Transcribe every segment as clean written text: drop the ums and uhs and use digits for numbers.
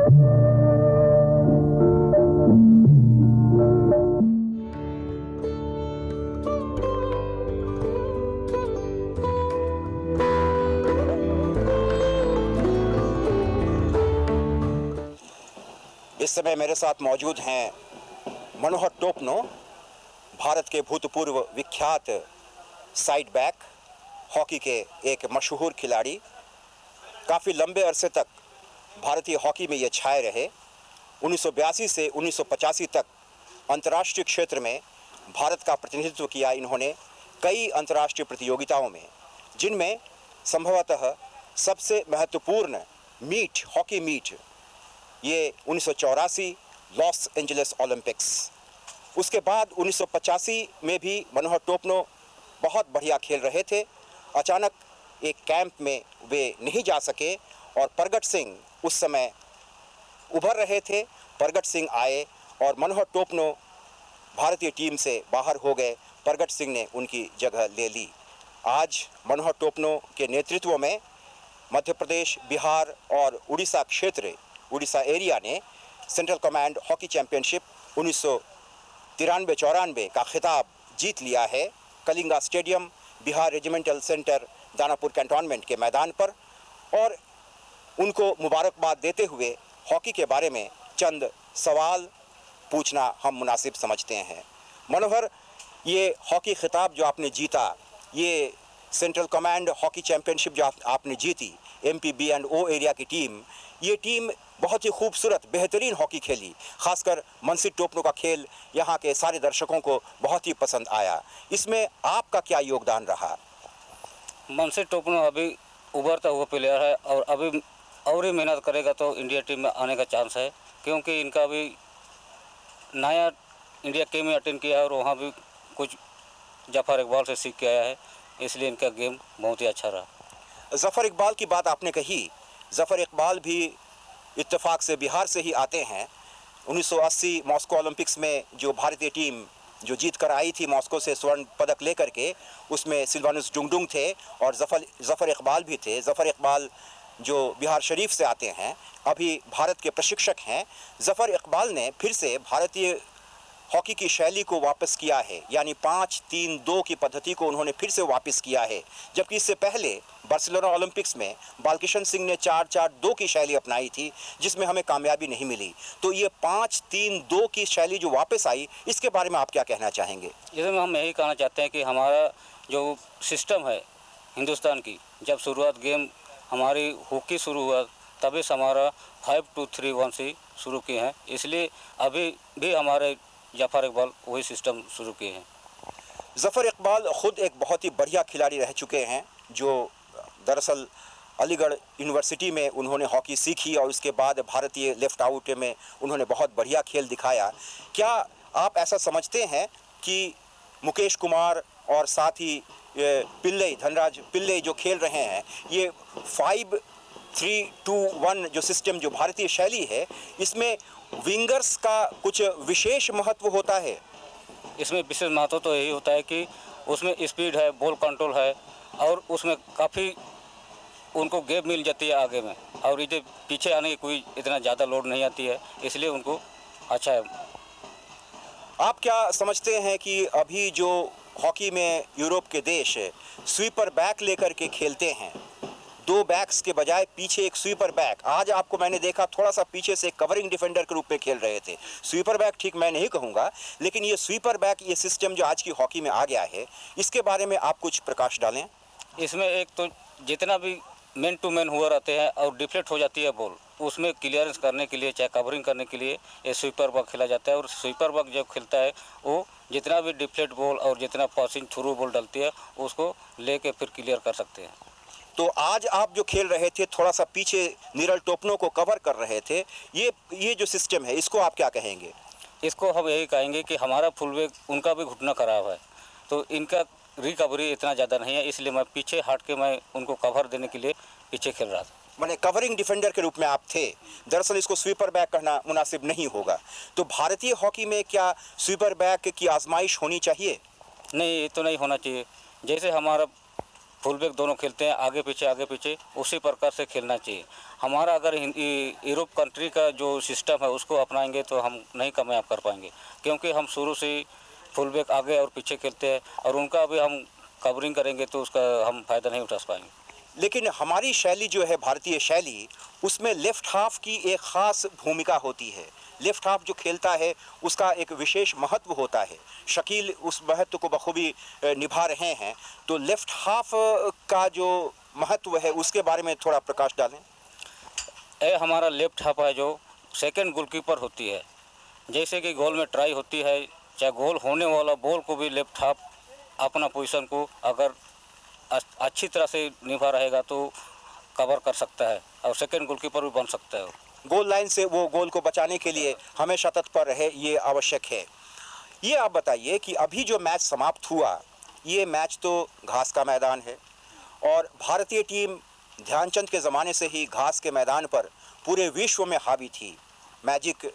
इस समय मेरे साथ मौजूद हैं मनोहर टोपनो, भारत के भूतपूर्व विख्यात साइड बैक, हॉकी के एक मशहूर खिलाड़ी। काफ़ी लंबे अरसे तक भारतीय हॉकी में ये छाए रहे। 1982 से 1985 तक अंतर्राष्ट्रीय क्षेत्र में भारत का प्रतिनिधित्व किया इन्होंने कई अंतर्राष्ट्रीय प्रतियोगिताओं में, जिनमें संभवतः सबसे महत्वपूर्ण मीट, हॉकी मीट, ये 1984 लॉस एंजलिस ओलंपिक्स। उसके बाद 1985 में भी मनोहर टोपनो बहुत बढ़िया खेल रहे थे। अचानक एक कैंप में वे नहीं जा सके और प्रगट सिंह उस समय उभर रहे थे। प्रगट सिंह आए और मनोहर टोपनो भारतीय टीम से बाहर हो गए। प्रगट सिंह ने उनकी जगह ले ली। आज मनोहर टोपनो के नेतृत्व में मध्य प्रदेश, बिहार और उड़ीसा क्षेत्र, उड़ीसा एरिया ने सेंट्रल कमांड हॉकी चैंपियनशिप 1993-94 का खिताब जीत लिया है Kalinga stadium, Bihar regimental centre, Danapur cantonment के मैदान पर। और उनको मुबारकबाद देते हुए हॉकी के बारे में चंद सवाल पूछना हम मुनासिब समझते हैं। मनोहर, ये हॉकी खिताब जो आपने जीता, ये सेंट्रल कमांड हॉकी चैंपियनशिप जो आपने जीती, MPB&O एरिया की टीम, ये टीम बहुत ही खूबसूरत, बेहतरीन हॉकी खेली। खासकर मनसी टोपनो का खेल यहाँ के सारे दर्शकों को बहुत ही पसंद आया। इसमें आपका क्या योगदान रहा? मनसी टोपनो अभी उभरता हुआ प्लेयर है और अभी और ही मेहनत करेगा तो इंडिया टीम में आने का चांस है, क्योंकि इनका अभी नया इंडिया के में अटेंड किया है और वहाँ भी कुछ जफ़र इकबाल से सीख के आया है, इसलिए इनका गेम बहुत ही अच्छा रहा। जफ़र इकबाल की बात आपने कही। जफ़र इकबाल भी इत्तेफाक से बिहार से ही आते हैं। 1980 मॉस्को ओलंपिक्स में जो भारतीय टीम जो जीत कर आई थी मॉस्को से स्वर्ण पदक लेकर के, उसमें सिल्वानुस डुंगडुंग थे और जफ़र इकबाल भी थे। जफ़र इकबाल जो बिहार शरीफ से आते हैं, अभी भारत के प्रशिक्षक हैं। जफ़र इकबाल ने फिर से भारतीय हॉकी की शैली को वापस किया है, यानी 5-3-2 की पद्धति को उन्होंने फिर से वापस किया है, जबकि इससे पहले बार्सिलोना ओलंपिक्स में बालकिशन सिंह ने 4-4-2 की शैली अपनाई थी, जिसमें हमें कामयाबी नहीं मिली। तो ये 5-3-2 की शैली जो वापस आई, इसके बारे में आप क्या कहना चाहेंगे? इसमें हम यही कहना चाहते हैं कि हमारा जो सिस्टम है हिंदुस्तान की, जब शुरुआत गेम हमारी हॉकी शुरू हुआ तभी से हमारा 5-2-3-1 से शुरू किए हैं, इसलिए अभी भी हमारे जफ़र इकबाल वही सिस्टम शुरू किए हैं। जफ़र इकबाल ख़ुद एक बहुत ही बढ़िया खिलाड़ी रह चुके हैं, जो दरअसल अलीगढ़ यूनिवर्सिटी में उन्होंने हॉकी सीखी और उसके बाद भारतीय लेफ़्ट आउट में उन्होंने बहुत बढ़िया खेल दिखाया। क्या आप ऐसा समझते हैं कि मुकेश कुमार और साथ ही पिल्लई, धनराज पिल्लई जो खेल रहे हैं, ये 5-3-2-1 जो सिस्टम, जो भारतीय शैली है, इसमें विंगर्स का कुछ विशेष महत्व होता है? इसमें विशेष महत्व तो यही होता है कि उसमें स्पीड है, बॉल कंट्रोल है और उसमें काफ़ी उनको गैप मिल जाती है आगे में, और इधर पीछे आने की कोई इतना ज़्यादा लोड नहीं आती है, इसलिए उनको अच्छा है। आप क्या समझते हैं कि अभी जो हॉकी में यूरोप के देश स्वीपर बैक लेकर के खेलते हैं, 2 बैक्स के बजाय पीछे एक स्वीपर बैक, आज आपको मैंने देखा थोड़ा सा पीछे से कवरिंग डिफेंडर के रूप में खेल रहे थे। स्वीपर बैक ठीक मैं नहीं कहूँगा, लेकिन ये स्वीपर बैक, ये सिस्टम जो आज की हॉकी में आ गया है, इसके बारे में आप कुछ प्रकाश डालें। इसमें एक तो जितना भी मैन टू मैन हुआ रहते हैं और डिफ्लेक्ट हो जाती है बॉल, उसमें क्लियरेंस करने के लिए, चाहे कवरिंग करने के लिए ये स्वीपर बैक खेला जाता है। और स्वीपर बैक जब खेलता है वो जितना भी डिफ्लेक्ट बॉल और जितना पासिंग थ्रू बॉल डलती है उसको लेके फिर क्लियर कर सकते हैं। तो आज आप जो खेल रहे थे, थोड़ा सा पीछे नीरल टोपनो को कवर कर रहे थे, ये जो सिस्टम है, इसको आप क्या कहेंगे? इसको हम यही कहेंगे कि हमारा फुलबैक, उनका भी घुटना खराब है तो इनका रिकवरी इतना ज़्यादा नहीं है, इसलिए मैं पीछे हट के मैं उनको कवर देने के लिए पीछे खेल रहा था। माने कवरिंग डिफेंडर के रूप में आप थे। दरअसल इसको स्वीपर बैक कहना मुनासिब नहीं होगा। तो भारतीय हॉकी में क्या स्वीपर बैक की आजमाइश होनी चाहिए? नहीं, ये तो नहीं होना चाहिए। जैसे हमारा फुल बैक दोनों खेलते हैं, आगे पीछे उसी प्रकार से खेलना चाहिए। हमारा अगर यूरोप कंट्री का जो सिस्टम है उसको अपनाएंगे तो हम नहीं कामयाब कर पाएंगे, क्योंकि हम शुरू से ही फुल बैक आगे और पीछे खेलते हैं और उनका अभी हम कवरिंग करेंगे तो उसका हम फ़ायदा नहीं उठा पाएंगे। लेकिन हमारी शैली जो है, भारतीय शैली, उसमें लेफ्ट हाफ की एक ख़ास भूमिका होती है। लेफ्ट हाफ जो खेलता है उसका एक विशेष महत्व होता है। शकील उस महत्व को बखूबी निभा रहे हैं। तो लेफ्ट हाफ का जो महत्व है उसके बारे में थोड़ा प्रकाश डालें। हमारा लेफ्ट हाफ है जो सेकंड गोलकीपर होती है। जैसे कि गोल में ट्राई होती है, चाहे गोल होने वाला बॉल को भी लेफ्ट हाफ अपना पोजीशन को अगर अच्छी तरह से निभा रहेगा तो कवर कर सकता है और सेकंड गोलकीपर भी बन सकता है। गोल लाइन से वो गोल को बचाने के लिए हमेशा तत्पर रहे, ये आवश्यक है। ये आप बताइए कि अभी जो मैच समाप्त हुआ, ये मैच तो घास का मैदान है और भारतीय टीम ध्यानचंद के ज़माने से ही घास के मैदान पर पूरे विश्व में हावी थी। मैजिक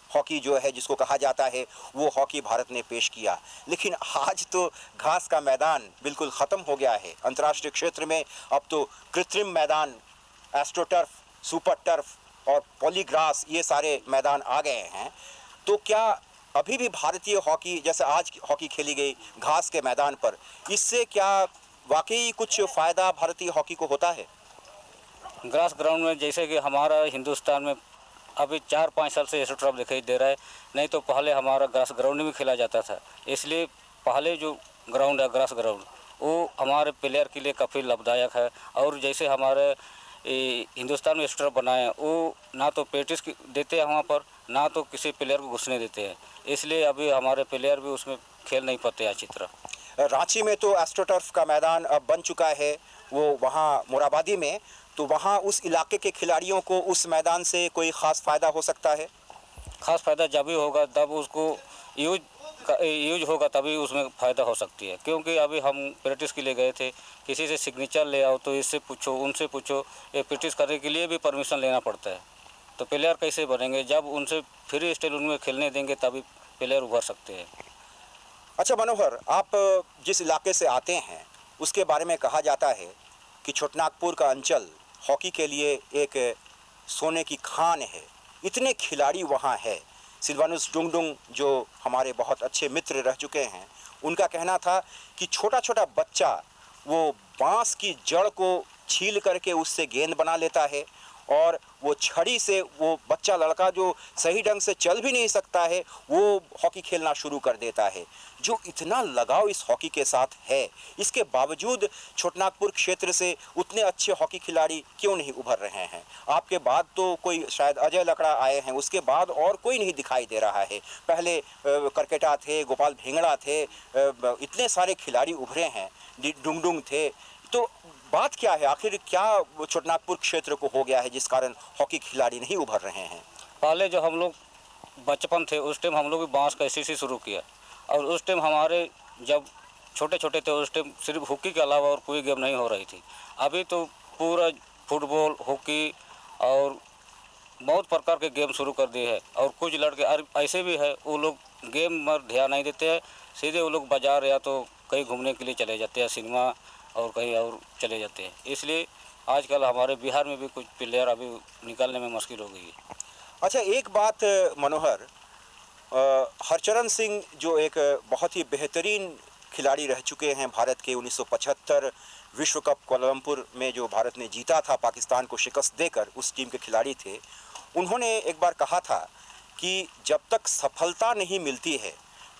हॉकी जो है जिसको कहा जाता है, वो हॉकी भारत ने पेश किया। लेकिन आज तो घास का मैदान बिल्कुल ख़त्म हो गया है। अंतर्राष्ट्रीय क्षेत्र में अब तो कृत्रिम मैदान, एस्ट्रोटर्फ, सुपर टर्फ और पॉलीग्रास, ये सारे मैदान आ गए हैं। तो क्या अभी भी भारतीय हॉकी, जैसे आज हॉकी खेली गई घास के मैदान पर, इससे क्या वाकई कुछ फ़ायदा भारतीय हॉकी को होता है? ग्रास ग्राउंड में जैसे कि हमारा हिंदुस्तान में अभी 4-5 साल से एस्ट्रोटर्फ दिखाई दे रहा है, नहीं तो पहले हमारा ग्रास ग्राउंड में खेला जाता था। इसलिए पहले जो ग्राउंड है ग्रास ग्राउंड, वो हमारे प्लेयर के लिए काफ़ी लाभदायक है। और जैसे हमारे हिंदुस्तान में एस्ट्रोटर्फ बनाए हैं, वो ना तो प्रैक्टिस देते हैं वहाँ पर, ना तो किसी प्लेयर को घुसने देते हैं। इसलिए अभी हमारे प्लेयर भी उसमें खेल नहीं पाते अच्छी तरह। रांची में तो एस्ट्रोटर्फ का मैदान अब बन चुका है, वो वहाँ मोराबादी में। तो वहाँ उस इलाके के खिलाड़ियों को उस मैदान से कोई ख़ास फ़ायदा हो सकता है? ख़ास फ़ायदा जब भी होगा तब उसको यूज होगा तभी उसमें फ़ायदा हो सकती है। क्योंकि अभी हम प्रैक्टिस के लिए गए थे, किसी से सिग्नेचर ले आओ तो इससे पूछो उनसे पूछो, ये प्रैक्टिस करने के लिए भी परमिशन लेना पड़ता है। तो प्लेयर कैसे बनेंगे? जब उनसे फ्री स्टाइल उनमें खेलने देंगे तभी प्लेयर उभर सकते हैं। अच्छा मनोहर, आप जिस इलाके से आते हैं उसके बारे में कहा जाता है कि छोटनागपुर का अंचल हॉकी के लिए एक सोने की खान है। इतने खिलाड़ी वहाँ है। सिल्वानुस डुंगडुंग जो हमारे बहुत अच्छे मित्र रह चुके हैं, उनका कहना था कि छोटा छोटा बच्चा वो बांस की जड़ को छील करके उससे गेंद बना लेता है और वो छड़ी से वो बच्चा लड़का जो सही ढंग से चल भी नहीं सकता है, वो हॉकी खेलना शुरू कर देता है। जो इतना लगाव इस हॉकी के साथ है, इसके बावजूद छोटनागपुर क्षेत्र से उतने अच्छे हॉकी खिलाड़ी क्यों नहीं उभर रहे हैं? आपके बाद तो कोई शायद अजय लकड़ा आए हैं, उसके बाद और कोई नहीं दिखाई दे रहा है। पहले करकेटा थे, गोपाल भेंगड़ा थे, इतने सारे खिलाड़ी उभरे हैं, डुंगडुंग थे। तो बात क्या है? आखिर क्या छोटनागपुर क्षेत्र को हो गया है जिस कारण हॉकी खिलाड़ी नहीं उभर रहे हैं? पहले जो हम लोग बचपन थे उस टाइम हम लोग भी बांस का एसएससी शुरू किया और उस टाइम हमारे जब छोटे छोटे थे उस टाइम सिर्फ हॉकी के अलावा और कोई गेम नहीं हो रही थी। अभी तो पूरा फुटबॉल, हॉकी और बहुत प्रकार के गेम शुरू कर दिए हैं। और कुछ लड़के ऐसे भी है वो लोग गेम पर ध्यान नहीं देते हैं, सीधे वो लोग बाज़ार या तो कहीं घूमने के लिए चले जाते हैं, सिनेमा और कहीं और चले जाते हैं। इसलिए आजकल हमारे बिहार में भी कुछ प्लेयर अभी निकालने में मुश्किल हो गई है। अच्छा, एक बात मनोहर, हरचरण सिंह जो एक बहुत ही बेहतरीन खिलाड़ी रह चुके हैं भारत के, 1975 विश्व कप कोलंबपुर में जो भारत ने जीता था पाकिस्तान को शिकस्त देकर, उस टीम के खिलाड़ी थे। उन्होंने एक बार कहा था कि जब तक सफलता नहीं मिलती है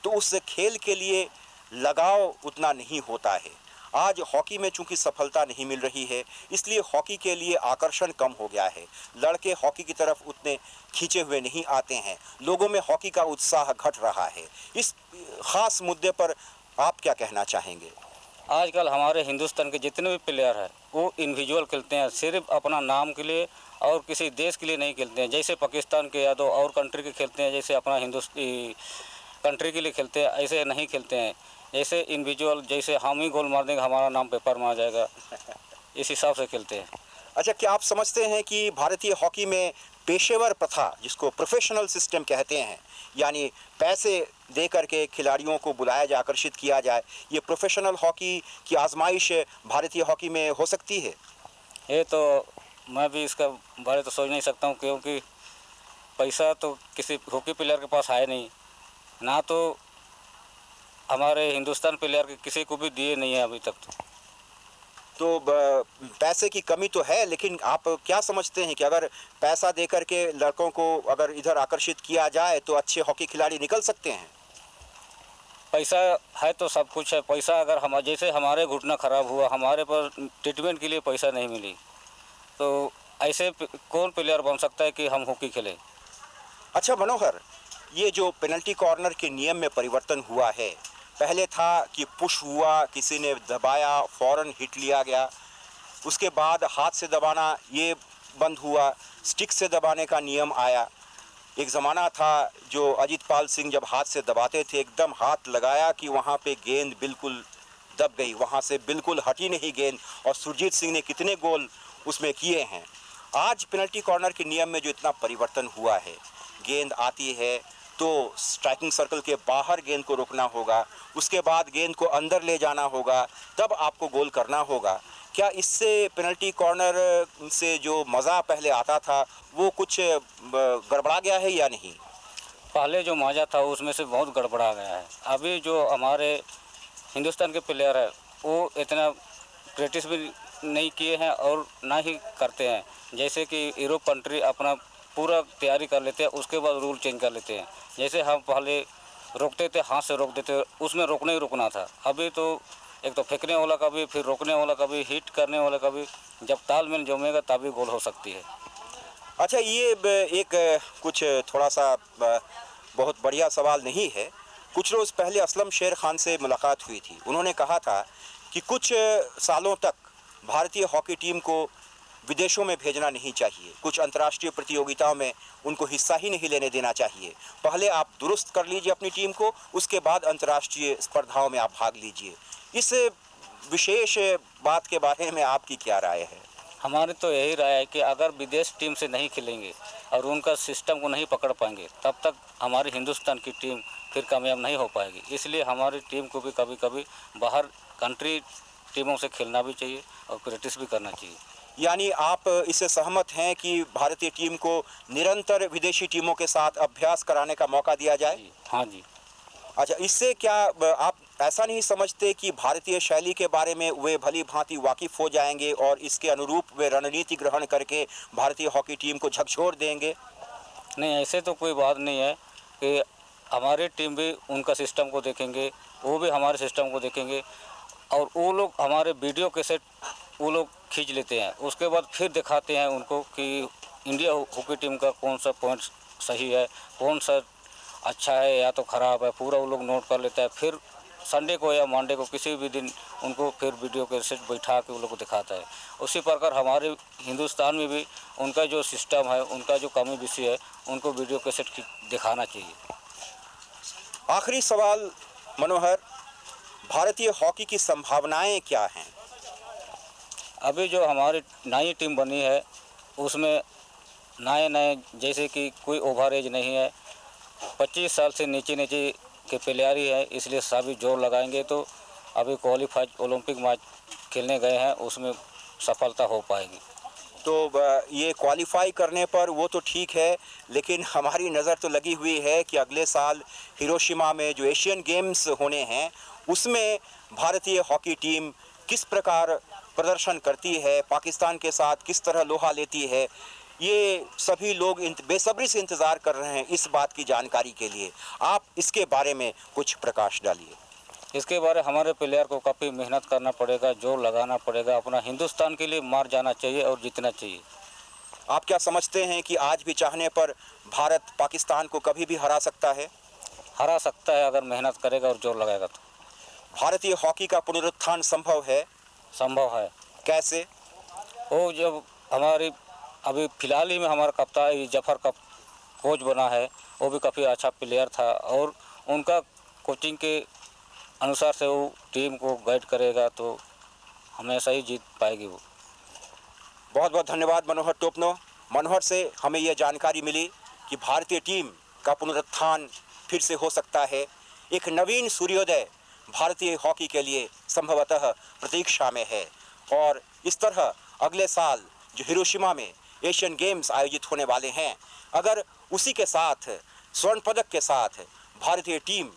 तो उस खेल के लिए लगाव उतना नहीं होता है। आज हॉकी में चूंकि सफलता नहीं मिल रही है, इसलिए हॉकी के लिए आकर्षण कम हो गया है। लड़के हॉकी की तरफ उतने खींचे हुए नहीं आते हैं, लोगों में हॉकी का उत्साह घट रहा है। इस खास मुद्दे पर आप क्या कहना चाहेंगे? आजकल हमारे हिंदुस्तान के जितने भी प्लेयर हैं वो इंडिविजुअल खेलते हैं, सिर्फ अपना नाम के लिए और किसी देश के लिए नहीं खेलते हैं। जैसे पाकिस्तान के या तो और कंट्री के खेलते हैं, जैसे अपना हिंदुस्तान कंट्री के लिए खेलते हैं, ऐसे नहीं खेलते हैं। जैसे इंडिविजुअल, जैसे हम ही गोल मार देंगे हमारा नाम पेपर में आ जाएगा, इस हिसाब से खेलते हैं। अच्छा, क्या आप समझते हैं कि भारतीय हॉकी में पेशेवर प्रथा, जिसको प्रोफेशनल सिस्टम कहते हैं, यानी पैसे दे करके खिलाड़ियों को बुलाया जाए, आकर्षित किया जाए, ये प्रोफेशनल हॉकी की आजमाइश भारतीय हॉकी में हो सकती है? ये तो मैं भी इसका बारे तो सोच नहीं सकता हूँ, क्योंकि पैसा तो किसी हॉकी प्लेयर के पास है नहीं, ना तो हमारे हिंदुस्तान प्लेयर के किसी को भी दिए नहीं है अभी तक। तो पैसे की कमी तो है, लेकिन आप क्या समझते हैं कि अगर पैसा दे करके लड़कों को अगर इधर आकर्षित किया जाए तो अच्छे हॉकी खिलाड़ी निकल सकते हैं? पैसा है तो सब कुछ है। पैसा अगर हम जैसे हमारे घुटना ख़राब हुआ, हमारे पास ट्रीटमेंट के लिए पैसा नहीं मिली, तो ऐसे कौन प्लेयर बन सकता है कि हम हॉकी खेलें? अच्छा मनोहर, ये जो पेनल्टी कॉर्नर के नियम में परिवर्तन हुआ है, पहले था कि पुश हुआ, किसी ने दबाया, फौरन हिट लिया गया, उसके बाद हाथ से दबाना ये बंद हुआ, स्टिक से दबाने का नियम आया। एक ज़माना था जो अजीत पाल सिंह जब हाथ से दबाते थे, एकदम हाथ लगाया कि वहाँ पे गेंद बिल्कुल दब गई, वहाँ से बिल्कुल हटी नहीं गेंद, और सुरजीत सिंह ने कितने गोल उसमें किए हैं। आज पेनल्टी कॉर्नर के नियम में जो इतना परिवर्तन हुआ है, गेंद आती है तो स्ट्राइकिंग सर्कल के बाहर गेंद को रोकना होगा, उसके बाद गेंद को अंदर ले जाना होगा, तब आपको गोल करना होगा। क्या इससे पेनल्टी कॉर्नर से जो मज़ा पहले आता था वो कुछ गड़बड़ा गया है या नहीं? पहले जो मजा था उसमें से बहुत गड़बड़ा गया है। अभी जो हमारे हिंदुस्तान के प्लेयर है वो इतना प्रैक्टिस भी नहीं किए हैं और ना ही करते हैं। जैसे कि यूरोप कंट्री अपना पूरा तैयारी कर लेते हैं, उसके बाद रूल चेंज कर लेते हैं। जैसे हम पहले रोकते थे, हाथ से रोक देते, उसमें रोकना ही रोकना था। अभी तो एक तो फेंकने वाला का भी, फिर रोकने वाला का भी, हिट करने वाला का भी, जब तालमेल जमेगा तभी गोल हो सकती है। अच्छा, ये एक कुछ थोड़ा सा बहुत बढ़िया सवाल नहीं है। कुछ रोज़ पहले असलम शेर खान से मुलाकात हुई थी। उन्होंने कहा था कि कुछ सालों तक भारतीय हॉकी टीम को विदेशों में भेजना नहीं चाहिए, कुछ अंतर्राष्ट्रीय प्रतियोगिताओं में उनको हिस्सा ही नहीं लेने देना चाहिए। पहले आप दुरुस्त कर लीजिए अपनी टीम को, उसके बाद अंतर्राष्ट्रीय स्पर्धाओं में आप भाग लीजिए। इस विशेष बात के बारे में आपकी क्या राय है? हमारी तो यही राय है कि अगर विदेश टीम से नहीं खेलेंगे और उनका सिस्टम को नहीं पकड़ पाएंगे, तब तक हमारी हिंदुस्तान की टीम फिर कामयाब नहीं हो पाएगी। इसलिए हमारी टीम को भी कभी कभी बाहर कंट्री टीमों से खेलना भी चाहिए और प्रैक्टिस भी करना चाहिए। यानी आप इससे सहमत हैं कि भारतीय टीम को निरंतर विदेशी टीमों के साथ अभ्यास कराने का मौका दिया जाए? जी हाँ जी। अच्छा, इससे क्या आप ऐसा नहीं समझते कि भारतीय शैली के बारे में वे भली भांति वाकिफ़ हो जाएंगे और इसके अनुरूप वे रणनीति ग्रहण करके भारतीय हॉकी टीम को झकझोर देंगे? नहीं, ऐसे तो कोई बात नहीं है कि हमारी टीम भी उनका सिस्टम को देखेंगे, वो भी हमारे सिस्टम को देखेंगे, और वो लोग हमारे वीडियो कैसेट वो लोग खींच लेते हैं, उसके बाद फिर दिखाते हैं उनको कि इंडिया हॉकी टीम का कौन सा पॉइंट सही है, कौन सा अच्छा है या तो ख़राब है, पूरा वो लोग नोट कर लेता है। फिर संडे को या मंडे को किसी भी दिन उनको फिर वीडियो कैसेट बैठा के वो लोग को दिखाता है। उसी प्रकार हमारे हिंदुस्तान में भी उनका जो सिस्टम है, उनका जो कमी विषय है, उनको वीडियो कैसेट दिखाना चाहिए। आखिरी सवाल मनोहर, भारतीय हॉकी की संभावनाएं क्या हैं? अभी जो हमारी नई टीम बनी है उसमें नए जैसे कि कोई ओवर एज नहीं है, 25 साल से नीचे के प्लेयर ही है, इसलिए सभी जोर लगाएंगे तो अभी क्वालिफाइड ओलंपिक मैच खेलने गए हैं, उसमें सफलता हो पाएगी। तो ये क्वालिफाई करने पर वो तो ठीक है, लेकिन हमारी नज़र तो लगी हुई है कि अगले साल हिरोशिमा में जो एशियन गेम्स होने हैं उसमें भारतीय हॉकी टीम किस प्रकार प्रदर्शन करती है, पाकिस्तान के साथ किस तरह लोहा लेती है, ये सभी लोग बेसब्री से इंतज़ार कर रहे हैं इस बात की जानकारी के लिए। आप इसके बारे में कुछ प्रकाश डालिए। इसके बारे हमारे प्लेयर को काफ़ी मेहनत करना पड़ेगा, जोर लगाना पड़ेगा, अपना हिंदुस्तान के लिए मार जाना चाहिए और जीतना चाहिए। आप क्या समझते हैं कि आज भी चाहने पर भारत पाकिस्तान को कभी भी हरा सकता है? हरा सकता है अगर मेहनत करेगा और जोर लगाएगा तो। भारतीय हॉकी का पुनरुत्थान संभव है? संभव है। कैसे? वो जब हमारी अभी फ़िलहाल ही में हमारा कप्तान जफर का कोच बना है, वो भी काफ़ी अच्छा प्लेयर था और उनका कोचिंग के अनुसार से वो टीम को गाइड करेगा तो हमेशा ही जीत पाएगी वो। बहुत बहुत धन्यवाद मनोहर टोपनो। मनोहर से हमें यह जानकारी मिली कि भारतीय टीम का पुनरुत्थान फिर से हो सकता है। एक नवीन सूर्योदय भारतीय हॉकी के लिए संभवतः प्रतीक्षा में है और इस तरह अगले साल जो हिरोशिमा में एशियन गेम्स आयोजित होने वाले हैं, अगर उसी के साथ स्वर्ण पदक के साथ भारतीय टीम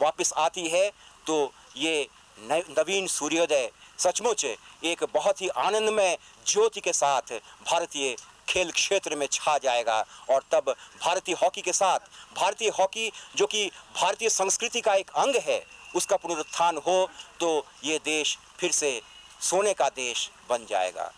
वापस आती है तो ये नवीन सूर्योदय सचमुच एक बहुत ही आनंदमय ज्योति के साथ भारतीय खेल क्षेत्र में छा जाएगा और तब भारतीय हॉकी के साथ भारतीय हॉकी जो कि भारतीय संस्कृति का एक अंग है, उसका पुनरुत्थान हो तो ये देश फिर से सोने का देश बन जाएगा।